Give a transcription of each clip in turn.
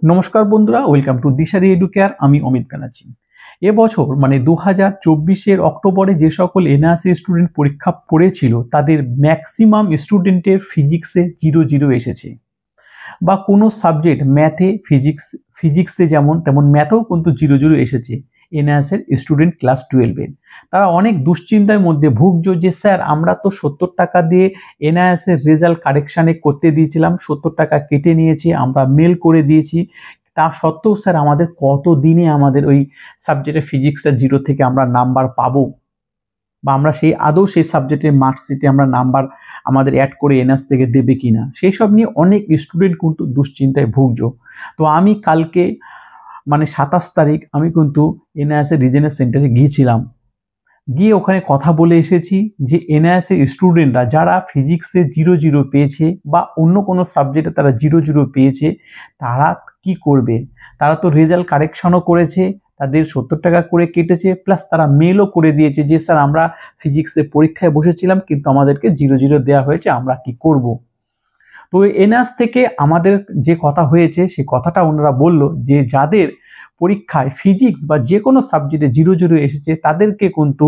নমস্কার বন্ধুরা, welcome to Dishari educare. আমি অমিত ব্যানার্জি। এবছর মানে 2024-এর অক্টোবরে যে সকল এনআরসি স্টুডেন্ট পরীক্ষা পড়েছিল তাদের ম্যাক্সিমাম স্টুডেন্টের ফিজিক্সে 0 এসেছে, বা কোনো সাবজেক্ট ম্যাথে ফিজিক্সে যেমন তেমন ম্যাথেও কিন্তু 0 এসেছে এনআরএসের স্টুডেন্ট ক্লাস 12-এর। তারা অনেক দুশ্চিন্তার মধ্যে ভুগছো যে স্যার আমরা তো 70 টাকা দিয়ে এনআরএসের রেজাল্ট কারেকশানে করতে দিয়েছিলাম, 70 টাকা কেটে নিয়েছি, আমরা মেল করে দিয়েছি, তা সত্ত্বেও স্যার আমাদের কত দিনে আমাদের ওই সাবজেক্টে ফিজিক্সের 0 থেকে আমরা নাম্বার পাবো, বা আমরা সেই সাবজেক্টের মার্কশিটে আমরা নাম্বার আমাদের অ্যাড করে এনআরএস থেকে দেবে কিনা, সেই সব নিয়ে অনেক স্টুডেন্ট কিন্তু দুশ্চিন্তায় ভুগছো। তো আমি কালকে মানে 27 তারিখ আমি কিন্তু এনআইএসের রিজনাল সেন্টারে গিয়েছিলাম, গিয়ে ওখানে কথা বলে এসেছি যে এনআইএসের স্টুডেন্টরা যারা ফিজিক্সে 0 পেয়েছে বা অন্য কোনো সাবজেক্টে তারা 0 পেয়েছে তারা কি করবে। তারা তো রেজাল্ট কারেকশনও করেছে, তাদের 70 টাকা করে কেটেছে, প্লাস তারা মেলও করে দিয়েছে যে স্যার আমরা ফিজিক্সে পরীক্ষায় বসেছিলাম কিন্তু আমাদেরকে 0 দেওয়া হয়েছে, আমরা কি করব। তো এনআইএস থেকে আমাদের যে কথা হয়েছে সে কথাটা ওনারা বলল যে যাদের পরীক্ষায় ফিজিক্স বা যে কোনো সাবজেক্টে 0 এসেছে তাদেরকে কিন্তু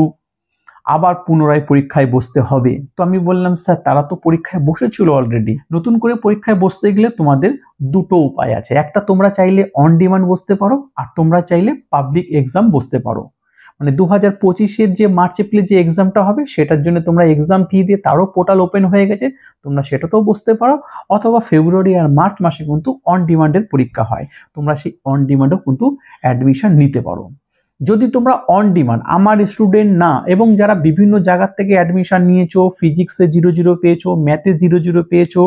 আবার পুনরায় পরীক্ষায় বসতে হবে। তো আমি বললাম স্যার তারা তো পরীক্ষায় বসেছিল অলরেডি, নতুন করে পরীক্ষায় বসতে গেলে তোমাদের দুটো উপায় আছে, একটা তোমরা চাইলে অন ডিমান্ড বসতে পারো, আর তোমরা চাইলে পাবলিক এক্সাম বসতে পারো। মানে 2025-এর যে মার্চ এপ্রিলে যে এক্সামটা হবে সেটার জন্য তোমরা এক্সাম ফি দিয়ে তারও পোর্টাল ওপেন হয়ে গেছে, তোমরা সেটাতেও বসতে পারো, অথবা ফেব্রুয়ারি আর মার্চ মাসে কিন্তু অন ডিমান্ডের পরীক্ষা হয়, তোমরা সেই অন ডিমান্ডেও কিন্তু অ্যাডমিশন নিতে পারো। যদি তোমরা অন ডিমান্ড আমার স্টুডেন্ট না এবং যারা বিভিন্ন জায়গার থেকে অ্যাডমিশন নিয়েছো, ফিজিক্সে 0 পেয়েছো, ম্যাথে 0 পেয়েছো,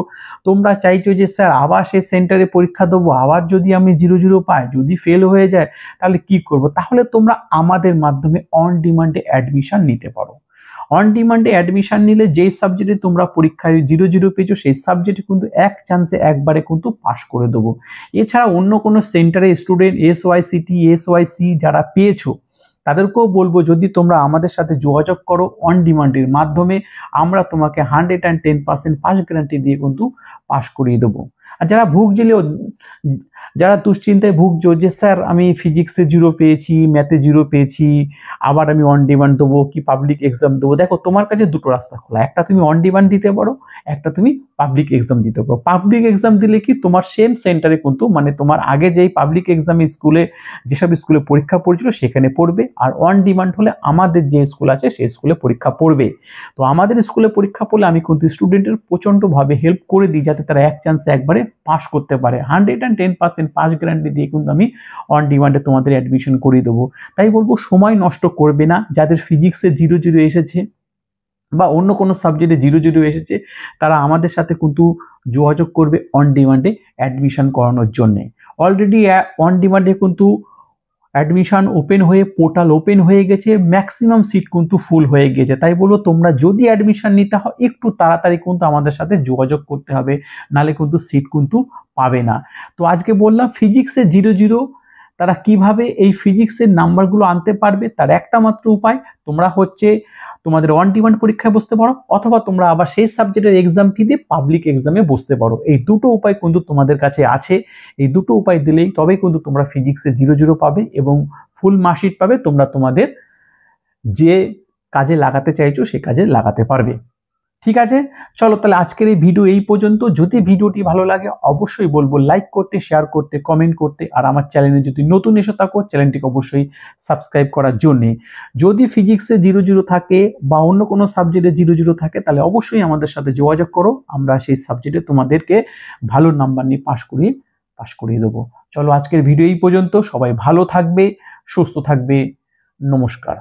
তোমরা চাইছো যে স্যার আবার সেই সেন্টারে পরীক্ষা দেবো, আবার যদি আমি 0 পাই, যদি ফেল হয়ে যায় তাহলে কি করব, তাহলে তোমরা আমাদের মাধ্যমে অন ডিমান্ডে অ্যাডমিশন নিতে পারো। অন ডিমান্ডে অ্যাডমিশন নিলে যেই সাবজেক্টে তোমরা পরীক্ষায় 0 পেয়েছো সেই সাবজেক্টে কিন্তু এক চান্সে একবারে কিন্তু পাস করে দেবো। এছাড়া অন্য কোনো সেন্টারে স্টুডেন্ট SYCT SYC যারা পেয়েছো তাদেরকেও বলবো যদি তোমরা আমাদের সাথে যোগাযোগ করো অন ডিমান্ডের মাধ্যমে, আমরা তোমাকে 110% পাস গ্যারান্টি দিয়ে কিন্তু পাস করিয়ে দেবো। আর যারা যারা দুশ্চিন্তায় ভুগছো যে স্যার আমি ফিজিক্সে 0 পেয়েছি, ম্যাথে 0 পেয়েছি, আবার আমি অন ডিমান্ড দেবো কি পাবলিক এক্সাম দেবো, দেখো তোমার কাছে দুটো রাস্তা খোলা, একটা তুমি অন ডিমান্ড দিতে পারো, একটা তুমি পাবলিক এক্সাম দিতে পারো। পাবলিক এক্সাম দিলে কি তোমার সেম সেন্টারে কিন্তু মানে তোমার আগে যেই পাবলিক এক্সামে স্কুলে যেসব স্কুলে পরীক্ষা পড়েছিল সেখানে পড়বে, আর অন ডিমান্ড হলে আমাদের যে স্কুল আছে সেই স্কুলে পরীক্ষা পড়বে। তো আমাদের স্কুলে পরীক্ষা পড়লে আমি কিন্তু স্টুডেন্টের প্রচণ্ডভাবে হেল্প করে দিই যাতে তারা এক চান্সে একবারে পাস করতে পারে। 110% পাস গ্যারান্টি দিয়ে কিন্তু আমি অন ডিমান্ডে তোমাদের অ্যাডমিশন করিয়ে দেবো। তাই বলবো সময় নষ্ট করবে না, যাদের ফিজিক্সে 0 এসেছে বা অন্য কোনো সাবজেক্টে 0 এসেছে তারা আমাদের সাথে কিন্তু যোগাযোগ করবে অন ডিমান্ডে অ্যাডমিশন করানোর জন্যে। অলরেডি অন ডিমান্ডে কিন্তু অ্যাডমিশন ওপেন হয়ে পোর্টাল ওপেন হয়ে গেছে, ম্যাক্সিমাম সিট কিন্তু ফুল হয়ে গেছে। তাই বলবো তোমরা যদি অ্যাডমিশন নিতে হয় একটু তাড়াতাড়ি কিন্তু আমাদের সাথে যোগাযোগ করতে হবে, নালে কিন্তু সিট কিন্তু পাবে না। তো আজকে বললাম ফিজিক্সে 0 তারা কিভাবে এই ফিজিক্সের নাম্বারগুলো আনতে পারবে, তার একটা মাত্র উপায়, তোমরা হচ্ছে তোমাদের অন ডিমান্ড পরীক্ষায় বসতে পারো, অথবা তোমরা আবার সেই সাবজেক্টের এক্সাম ফি দিয়ে পাবলিক এক্সামে বসতে পারো। এই দুটো উপায় কিন্তু তোমাদের কাছে আছে, এই দুটো উপায় দিলেই তবেই কিন্তু তোমরা ফিজিক্সে 0 পাবে এবং ফুল মার্কশিট পাবে, তোমরা তোমাদের যে কাজে লাগাতে চাইছো সে কাজে লাগাতে পারবে। ঠিক আছে, চলো তাহলে আজকের এই ভিডিও এই পর্যন্ত। যদি ভিডিওটি ভালো লাগে অবশ্যই বলবো লাইক করতে, শেয়ার করতে, কমেন্ট করতে, আর আমার চ্যানেলে যদি নতুন এসে থাকো চ্যানেলটিকে অবশ্যই সাবস্ক্রাইব করার জন্যে। যদি ফিজিক্সে 0 থাকে বা অন্য কোনো সাবজেক্টে 0 থাকে তাহলে অবশ্যই আমাদের সাথে যোগাযোগ করো, আমরা সেই সাবজেক্টে তোমাদেরকে ভালো নাম্বার নিয়ে পাস করিয়ে দেবো। চলো আজকের ভিডিও এই পর্যন্ত, সবাই ভালো থাকবে, সুস্থ থাকবে, নমস্কার।